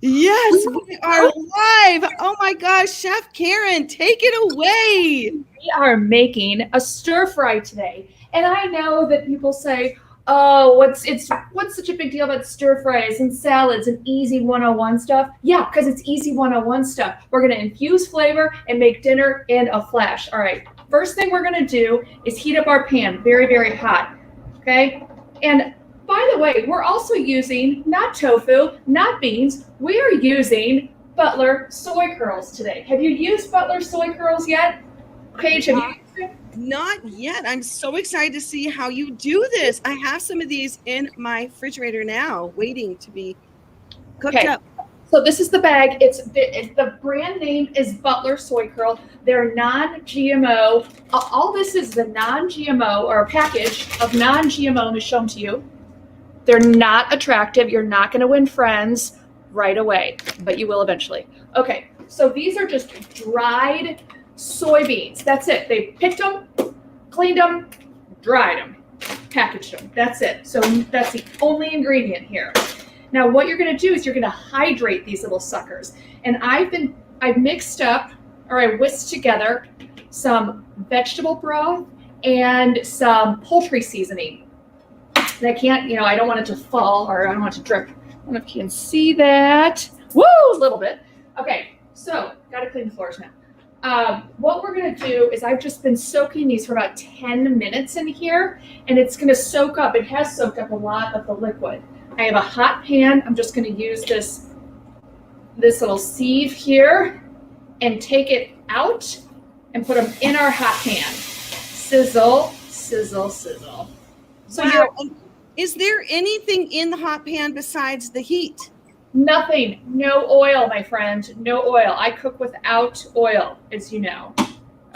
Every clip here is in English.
Yes, we are live. Oh my gosh, Chef Caryn, take it away. We are making a stir fry today. And I know that people say, "Oh, what's such a big deal about stir fries and salads and easy 101 stuff?" Yeah, because it's easy 101 stuff. We're going to infuse flavor and make dinner in a flash. All right. First thing we're going to do is heat up our pan very, very hot. Okay? And by the way, we're also using not tofu, not beans. We are using Butler soy curls today. Have you used Butler soy curls yet? Paige, have you used it? Not yet. I'm so excited to see how you do this. I have some of these in my refrigerator now, waiting to be cooked up. So this is the bag. The brand name is Butler Soy Curl. They're non-GMO. All this is the non-GMO or a package of non-GMO is shown to you. They're not attractive. You're not going to win friends right away, but you will eventually. Okay, so these are just dried soybeans. That's it. They picked them, cleaned them, dried them, packaged them. That's it. So that's the only ingredient here. Now what you're going to do is you're going to hydrate these little suckers. And I've mixed up, or I whisked together some vegetable broth and some poultry seasoning. And I don't want it to fall, or I don't want it to drip. I don't know if you can see that. Woo, a little bit. Okay, so got to clean the floors now. What we're going to do is I've just been soaking these for about 10 minutes in here, and it's going to soak up. It has soaked up a lot of the liquid. I have a hot pan. I'm just going to use this little sieve here and take it out and put them in our hot pan. Sizzle, sizzle, sizzle. So wow. Is there anything in the hot pan besides the heat? Nothing. No oil, my friend. No oil. I cook without oil, as you know.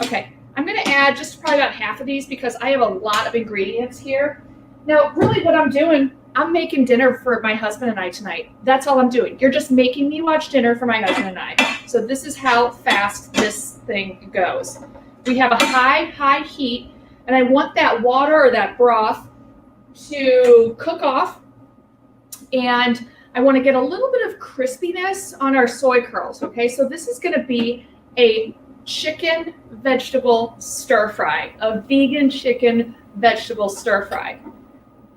Okay, I'm going to add just probably about half of these because I have a lot of ingredients here. Now, really what I'm doing, I'm making dinner for my husband and I tonight. That's all I'm doing. You're just making me watch dinner for my husband and I. So this is how fast this thing goes. We have a high heat, and I want that water or that broth to cook off, and I want to get a little bit of crispiness on our soy curls. Okay, so this is going to be a chicken vegetable stir fry, a vegan chicken vegetable stir fry.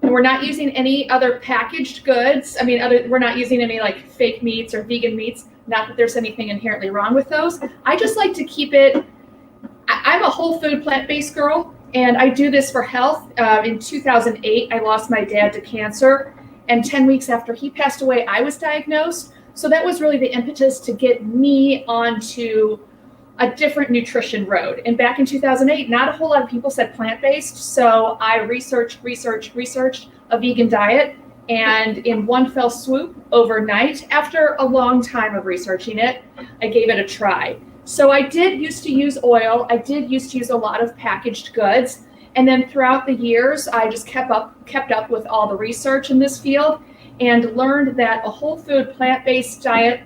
And we're not using any other packaged goods. We're not using any like fake meats or vegan meats. Not that there's anything inherently wrong with those. I just like to keep it. I'm a whole food plant-based girl. And I do this for health. In 2008, I lost my dad to cancer. And 10 weeks after he passed away, I was diagnosed. So that was really the impetus to get me onto a different nutrition road. And back in 2008, not a whole lot of people said plant-based. So I researched a vegan diet. And in one fell swoop, overnight, after a long time of researching it, I gave it a try. So I did used to use oil. I did used to use a lot of packaged goods. And then throughout the years, I just kept up with all the research in this field and learned that a whole food plant-based diet,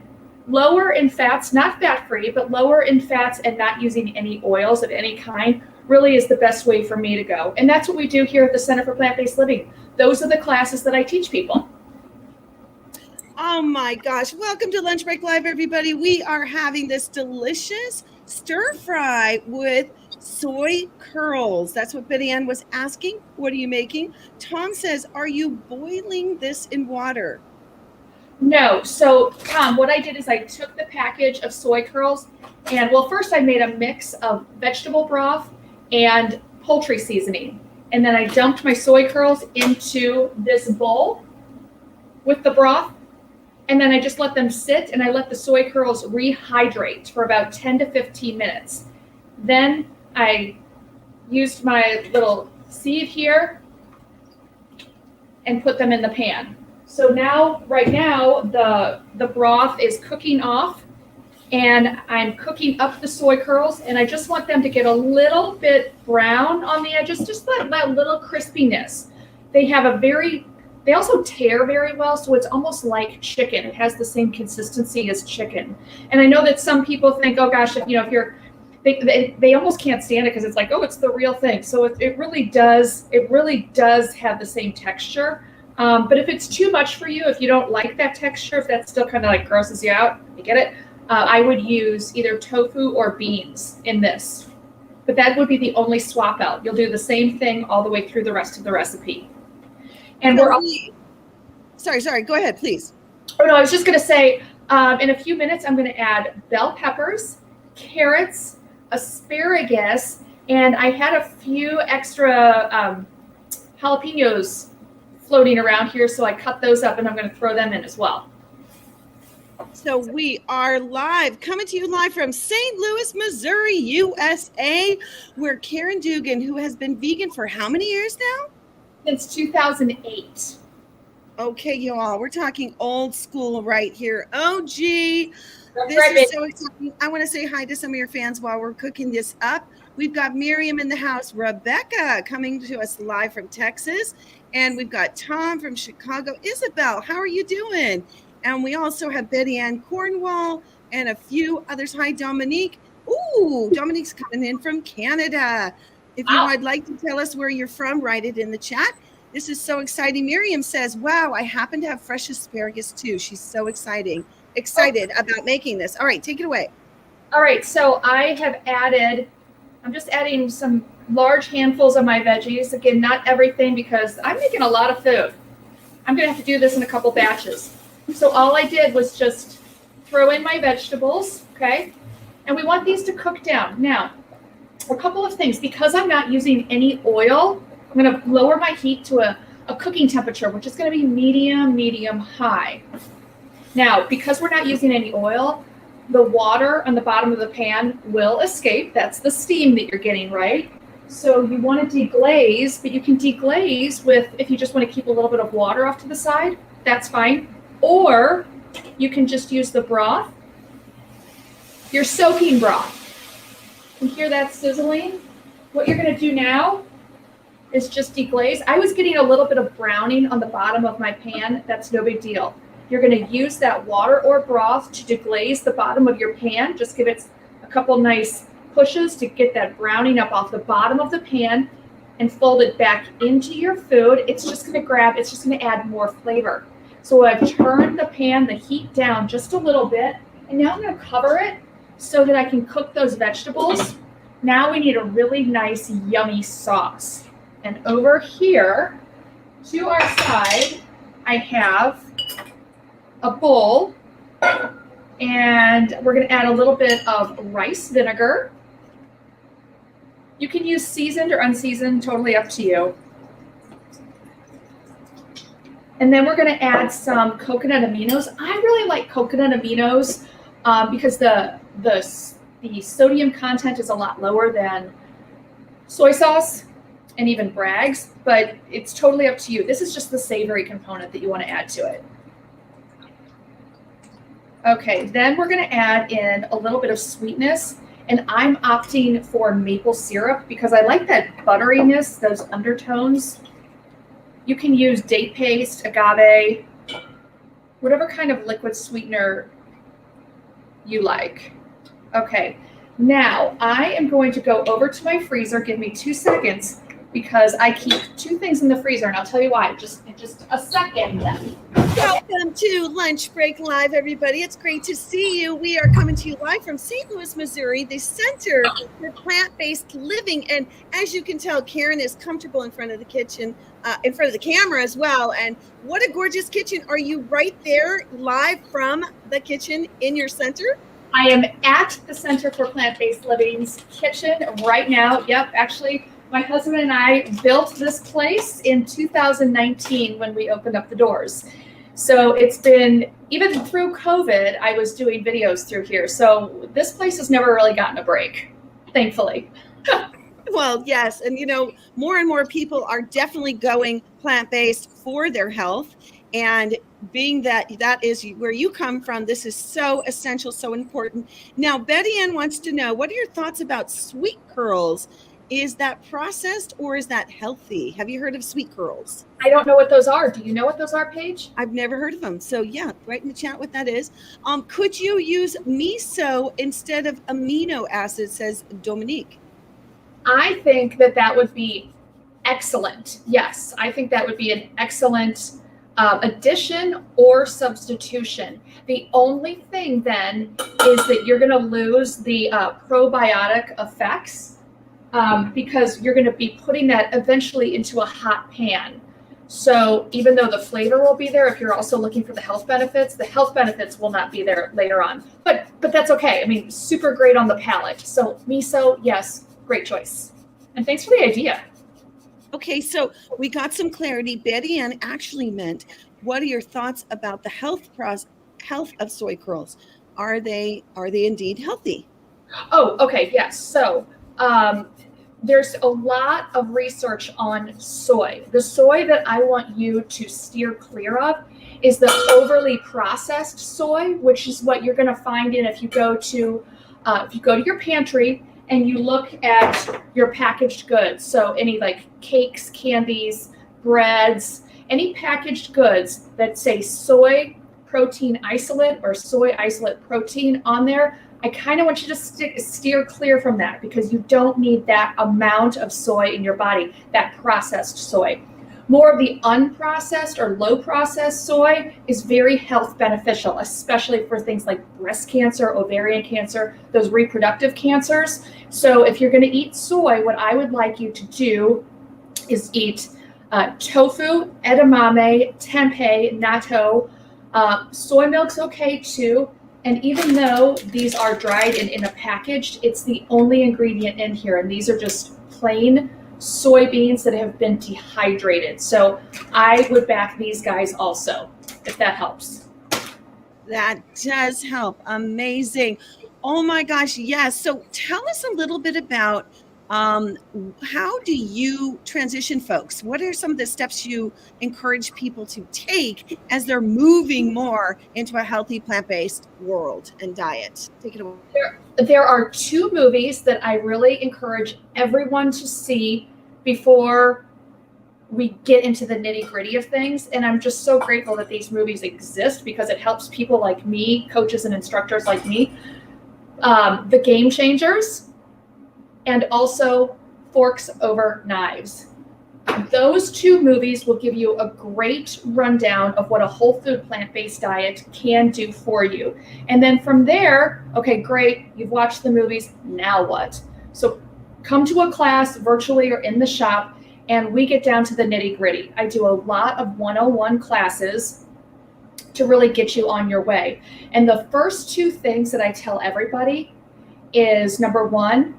lower in fats, not fat-free, but lower in fats and not using any oils of any kind really is the best way for me to go. And that's what we do here at the Center for Plant-Based Living. Those are the classes that I teach people. Oh my gosh. Welcome to Lunch Break Live, everybody. We are having this delicious stir fry with soy curls. That's what Betty Ann was asking. What are you making? Tom says, are you boiling this in water? No. So Tom, what I did is I took the package of soy curls and first I made a mix of vegetable broth and poultry seasoning. And then I dumped my soy curls into this bowl with the broth. And then I just let them sit and I let the soy curls rehydrate for about 10 to 15 minutes. Then I used my little sieve here and put them in the pan. So right now the broth is cooking off and I'm cooking up the soy curls, and I just want them to get a little bit brown on the edges, just that little crispiness. They also tear very well, so it's almost like chicken. It has the same consistency as chicken. And I know that some people think, oh gosh, if you're, they almost can't stand it because it's like, oh, it's the real thing. So it really does have the same texture. But if it's too much for you, if you don't like that texture, if that still kind of like grosses you out, you get it, I would use either tofu or beans in this. But that would be the only swap out. You'll do the same thing all the way through the rest of the recipe. And Sorry, go ahead, please. Oh no, I was just gonna say, in a few minutes, I'm gonna add bell peppers, carrots, asparagus, and I had a few extra jalapenos floating around here, so I cut those up and I'm gonna throw them in as well. So we are coming to you live from St. Louis, Missouri, USA, where Caryn Dugan, who has been vegan for how many years now? Since 2008. Okay, you all, we're talking old school right here. OG. This right, is so exciting. I want to say hi to some of your fans while we're cooking this up. We've got Miriam in the house, Rebecca coming to us live from Texas, and we've got Tom from Chicago. Isabel, how are you doing? And we also have Betty Ann Cornwall and a few others. Hi, Dominique. Ooh, Dominique's coming in from Canada. If you would like to tell us where you're from, write it in the chat. This is so exciting. Miriam says, wow, I happen to have fresh asparagus too. She's so excited about making this. All right, take it away. All right, so I'm just adding some large handfuls of my veggies. Again, not everything because I'm making a lot of food. I'm gonna have to do this in a couple batches. So all I did was just throw in my vegetables, okay? And we want these to cook down. Now, a couple of things. Because I'm not using any oil, I'm gonna lower my heat to a cooking temperature, which is gonna be medium high. Now, because we're not using any oil, the water on the bottom of the pan will escape. That's the steam that you're getting, right? So you want to deglaze, but you can deglaze with, if you just want to keep a little bit of water off to the side, that's fine. Or you can just use the broth, your soaking broth. You can hear that sizzling? What you're going to do now is just deglaze. I was getting a little bit of browning on the bottom of my pan. That's no big deal. You're going to use that water or broth to deglaze the bottom of your pan. Just give it a couple nice pushes to get that browning up off the bottom of the pan and fold it back into your food. It's just going to add more flavor. So I've turned the pan, the heat down just a little bit, and now I'm going to cover it so that I can cook those vegetables. Now we need a really nice, yummy sauce. And over here to our side, I have a bowl, and we're going to add a little bit of rice vinegar. You can use seasoned or unseasoned, totally up to you. And then we're going to add some coconut aminos. I really like coconut aminos because the sodium content is a lot lower than soy sauce and even Bragg's, but it's totally up to you. This is just the savory component that you want to add to it. Okay, then we're going to add in a little bit of sweetness, and I'm opting for maple syrup because I like that butteriness, those undertones. You can use date paste, agave, whatever kind of liquid sweetener you like. Okay, now I am going to go over to my freezer. Give me 2 seconds because I keep 2 things in the freezer, and I'll tell you why in just a second. Welcome to Lunch Break Live, everybody. It's great to see you. We are coming to you live from St. Louis, Missouri, the Center for Plant-Based Living. And as you can tell, Caryn is comfortable in front of the kitchen, in front of the camera as well. And what a gorgeous kitchen. Are you right there live from the kitchen in your center? I am at the Center for Plant-Based Living's kitchen right now. Yep, actually, my husband and I built this place in 2019 when we opened up the doors. So it's been, even through COVID, I was doing videos through here. So this place has never really gotten a break, thankfully. Well, yes. And, you know, more and more people are definitely going plant-based for their health. And being that is where you come from, this is so essential, so important. Now, Betty Ann wants to know, what are your thoughts about sweet curls? Is that processed or is that healthy? Have you heard of sweet curls? I don't know what those are. Do you know what those are, Paige? I've never heard of them. So yeah, write in the chat what that is. Could you use miso instead of amino acids, says Dominique? I think that would be excellent. Yes, I think that would be an excellent addition or substitution. The only thing then is that you're going to lose the probiotic effects because you're going to be putting that eventually into a hot pan. So even though the flavor will be there, if you're also looking for the health benefits will not be there later on. But that's okay. I mean, super great on the palate. So miso, yes, great choice. And thanks for the idea. Okay, so we got some clarity. Betty Ann actually meant, what are your thoughts about the health of soy curls? Are they indeed healthy? Oh, okay, yes. So there's a lot of research on soy. The soy that I want you to steer clear of is the overly processed soy, which is what you're going to find in if you go to your pantry and you look at your packaged goods. So any like cakes, candies, breads, any packaged goods that say soy protein isolate or soy isolate protein on there, I kind of want you to steer clear from that because you don't need that amount of soy in your body, that processed soy. More of the unprocessed or low processed soy is very health beneficial, especially for things like breast cancer, ovarian cancer, those reproductive cancers. So if you're going to eat soy, what I would like you to do is eat tofu, edamame, tempeh, natto. Soy milk's okay too. And even though these are dried and in a package, it's the only ingredient in here. And these are just plain soybeans that have been dehydrated. So I would back these guys also, if that helps. That does help. Amazing. Oh my gosh, yes. So tell us a little bit about how do you transition folks? What are some of the steps you encourage people to take as they're moving more into a healthy plant-based world and diet? Take it away. There are two movies that I really encourage everyone to see before we get into the nitty-gritty of things. And I'm just so grateful that these movies exist because it helps people like me, coaches and instructors like me. The Game Changers, and also Forks Over Knives. Those two movies will give you a great rundown of what a whole food plant-based diet can do for you. And then from there, okay, great, you've watched the movies, now what? So come to a class virtually or in the shop and we get down to the nitty-gritty. I do a lot of 101 classes to really get you on your way. And the first two things that I tell everybody is, number one,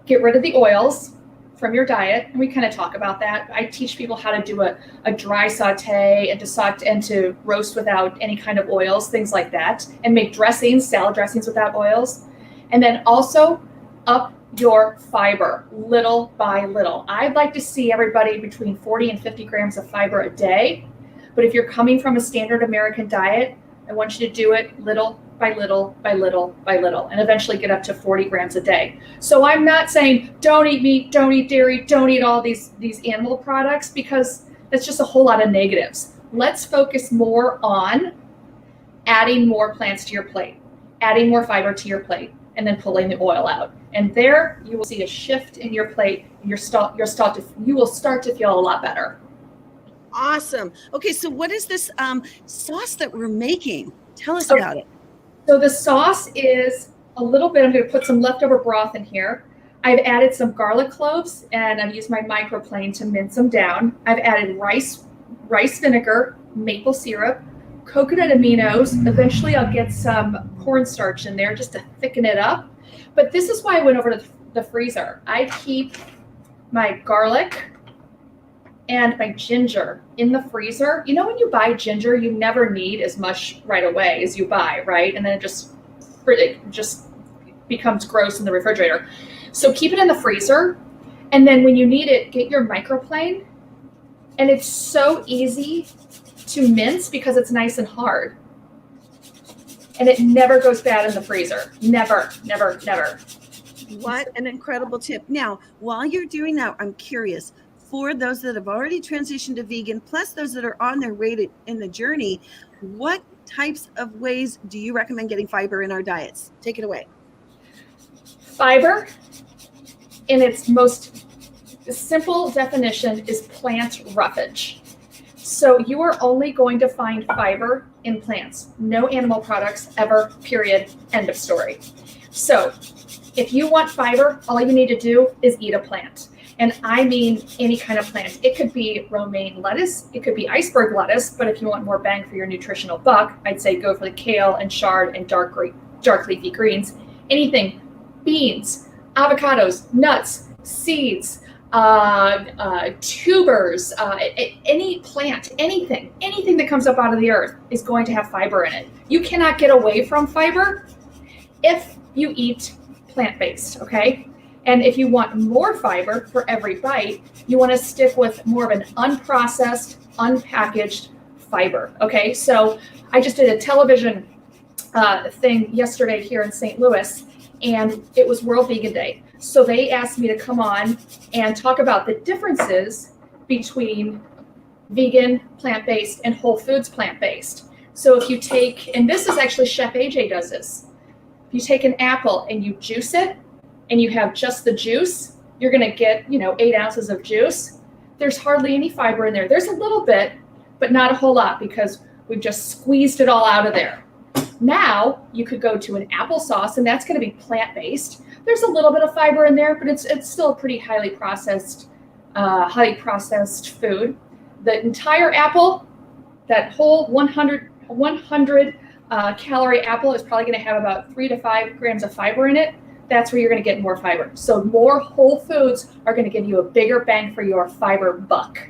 get rid of the oils from your diet. And we kind of talk about that. I teach people how to do a dry saute and to roast without any kind of oils, things like that, and make dressings, salad dressings without oils. And then also up your fiber little by little. I'd like to see everybody between 40 and 50 grams of fiber a day. But if you're coming from a standard American diet, I want you to do it little by little by little by little, and eventually get up to 40 grams a day. So I'm not saying don't eat meat, don't eat dairy, don't eat all these animal products, because that's just a whole lot of negatives. Let's focus more on adding more plants to your plate, adding more fiber to your plate, and then pulling the oil out. And there you will see a shift in your plate, and you will start to feel a lot better. Awesome. Okay, so what is this sauce that we're making? Tell us about it. So the sauce is a little bit, I'm going to put some leftover broth in here. I've added some garlic cloves and I've used my microplane to mince them down. I've added rice vinegar, maple syrup, coconut aminos. Eventually I'll get some cornstarch in there just to thicken it up. But this is why I went over to the freezer. I keep my garlic and my ginger in the freezer. You know, when you buy ginger, you never need as much right away as you buy, right? And then it just becomes gross in the refrigerator. So keep it in the freezer. And then when you need it, get your microplane. And it's so easy to mince because it's nice and hard. And it never goes bad in the freezer. Never, never, never. What an incredible tip. Now, while you're doing that, I'm curious, for those that have already transitioned to vegan, plus those that are on their way in the journey, what types of ways do you recommend getting fiber in our diets? Take it away. Fiber, in its most simple definition, is plant roughage. So you are only going to find fiber in plants, no animal products ever, period, end of story. So if you want fiber, all you need to do is eat a plant. And I mean any kind of plant. It could be romaine lettuce, it could be iceberg lettuce, but if you want more bang for your nutritional buck, I'd say go for the kale and chard and dark leafy greens. Anything, beans, avocados, nuts, seeds, tubers, any plant, anything that comes up out of the earth is going to have fiber in it. You cannot get away from fiber if you eat plant-based, okay? And if you want more fiber for every bite, you want to stick with more of an unprocessed, unpackaged fiber, okay? So I just did a television thing yesterday here in St. Louis, and it was World Vegan Day. So they asked me to come on and talk about the differences between vegan, plant-based, and whole foods plant-based. So if you take, and this is actually Chef AJ does this, if you take an apple and you juice it, and you have just the juice, you're gonna get, 8 ounces of juice. There's hardly any fiber in there. There's a little bit, but not a whole lot because we've just squeezed it all out of there. Now you could go to an applesauce, and that's gonna be plant-based. There's a little bit of fiber in there, but it's still a pretty highly processed food. The entire apple, that whole 100 calorie apple is probably gonna have about 3 to 5 grams of fiber in it. That's where you're going to get more fiber. So more whole foods are going to give you a bigger bang for your fiber buck.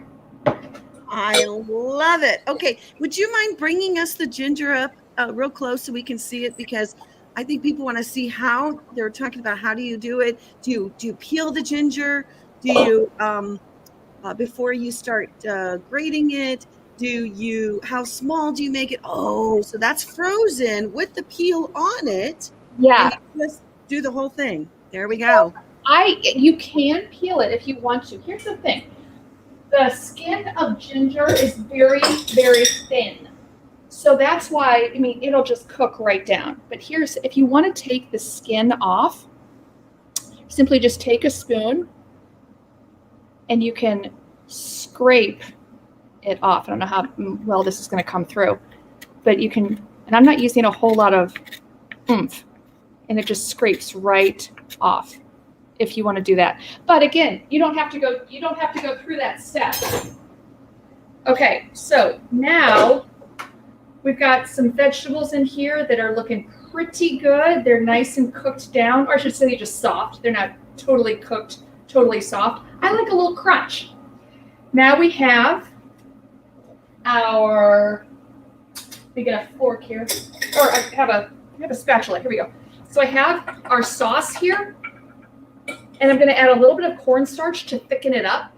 I love it. Okay. Would you mind bringing us the ginger up real close so we can see it? Because I think people want to see how they're talking about how do you do it? Do you peel the ginger? Do you, before you start grating it, how small do you make it? Oh, so that's frozen with the peel on it. Yeah. Do the whole thing. There we go. You can peel it if you want to. Here's the thing. The skin of ginger is very, very thin. So that's why, it'll just cook right down. But if you want to take the skin off, simply just take a spoon and you can scrape it off. I don't know how well this is going to come through, but you can, and I'm not using a whole lot of oomph. And it just scrapes right off if you want to do that. But again, you don't have to go through that step. Okay, so now we've got some vegetables in here that are looking pretty good. They're nice and cooked down, or I should say just soft. They're not totally cooked, totally soft. I like a little crunch. Now we have let me get a fork here, or I have a spatula. Here we go. So I have our sauce here, and I'm going to add a little bit of cornstarch to thicken it up.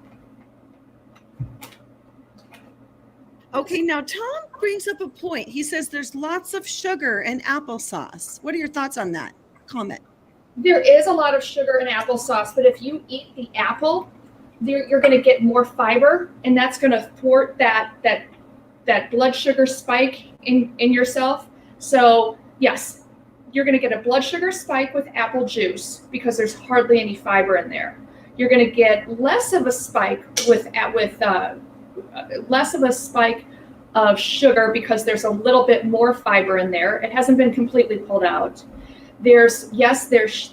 Okay, now Tom brings up a point. He says there's lots of sugar in applesauce. What are your thoughts on that comment? There is a lot of sugar in applesauce, but if you eat the apple, you're going to get more fiber, and that's going to thwart that blood sugar spike in yourself. So yes, you're going to get a blood sugar spike with apple juice because there's hardly any fiber in there. You're going to get less of a spike less of a spike of sugar because there's a little bit more fiber in there. It hasn't been completely pulled out. There's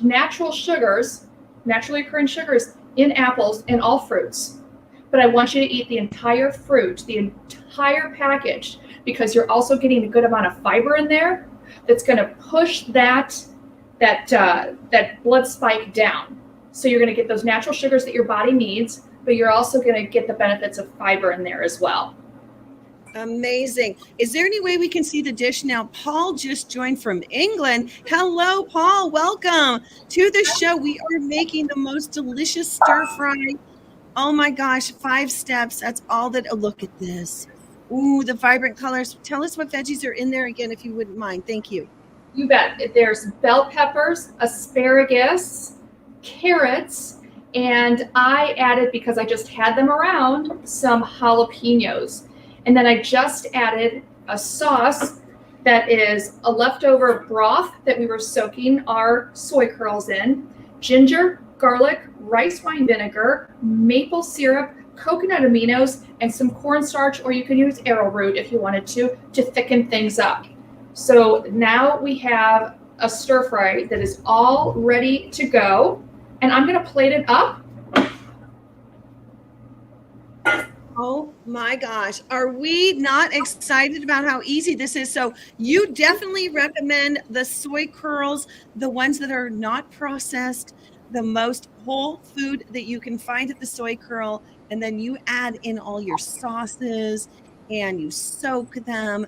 natural sugars, naturally occurring sugars in apples and all fruits. But I want you to eat the entire fruit, the entire package, because you're also getting a good amount of fiber in there that's going to push that blood spike down. So you're going to get those natural sugars that your body needs, but you're also going to get the benefits of fiber in there as well. Amazing. Is there any way we can see the dish now? Paul just joined from England. Hello, Paul. Welcome to the show. We are making the most delicious stir fry. Oh my gosh, 5 steps. That's all that. Oh, look at this. Ooh, the vibrant colors. Tell us what veggies are in there again, if you wouldn't mind. Thank you. You bet. There's bell peppers, asparagus, carrots, and I added, because I just had them around, some jalapenos. And then I just added a sauce that is a leftover broth that we were soaking our soy curls in, ginger, garlic, rice wine vinegar, maple syrup, coconut aminos and some cornstarch, or you can use arrowroot if you wanted to thicken things up. So now we have a stir fry that is all ready to go, and I'm going to plate it up. Oh my gosh. Are we not excited about how easy this is? So you definitely recommend the soy curls, the ones that are not processed, the most whole food that you can find at the soy curl. And then you add in all your sauces and you soak them.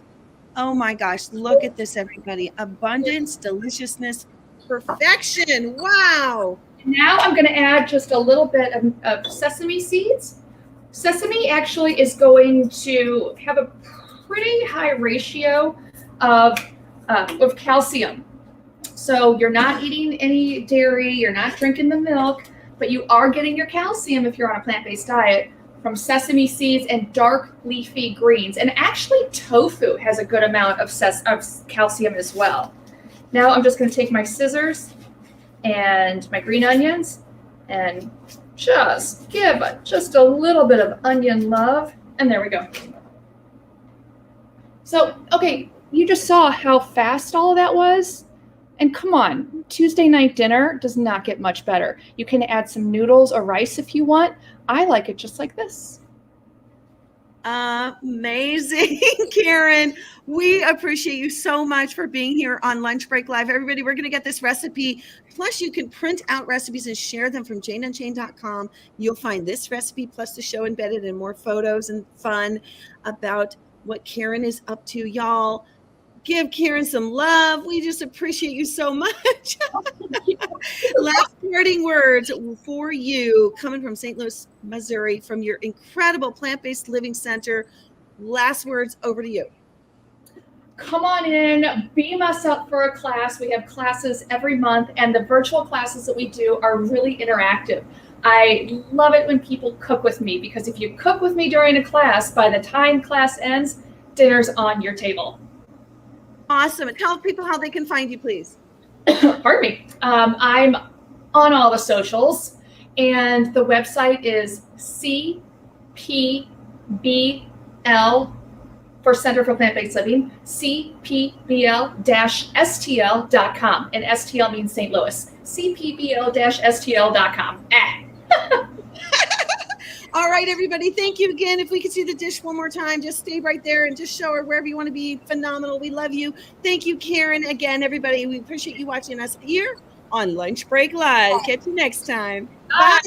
Oh my gosh. Look at this, everybody. Abundance, deliciousness, perfection. Wow. Now I'm going to add just a little bit of sesame seeds. Sesame actually is going to have a pretty high ratio of calcium. So you're not eating any dairy, you're not drinking the milk, but you are getting your calcium if you're on a plant-based diet from sesame seeds and dark leafy greens. And actually tofu has a good amount of calcium as well. Now I'm just going to take my scissors and my green onions and just give just a little bit of onion love, and there we go. So, okay, you just saw how fast all of that was, and come on, Tuesday night dinner does not get much better. You can add some noodles or rice if you want. I like it just like this. Amazing, Caryn. We appreciate you so much for being here on Lunch Break Live. Everybody, we're going to get this recipe. Plus, you can print out recipes and share them from janeandjane.com. You'll find this recipe plus the show embedded and more photos and fun about what Caryn is up to. Y'all, give Caryn some love. We just appreciate you so much. Last parting words for you coming from St. Louis, Missouri, from your incredible plant-based living center. Last words over to you. Come on in, beam us up for a class. We have classes every month, and the virtual classes that we do are really interactive. I love it when people cook with me, because if you cook with me during a class, by the time class ends, dinner's on your table. Awesome. And tell people how they can find you, please. Pardon me. I'm on all the socials, and the website is CPBL for Center for Plant-Based Living, cpbl-stl.com. And STL means St. Louis. cpbl-stl.com. All right, everybody. Thank you again. If we could see the dish one more time, just stay right there and just show her wherever you want to be. Phenomenal. We love you. Thank you, Caryn. Again, everybody, we appreciate you watching us here on Lunch Break Live. Catch you next time. Bye.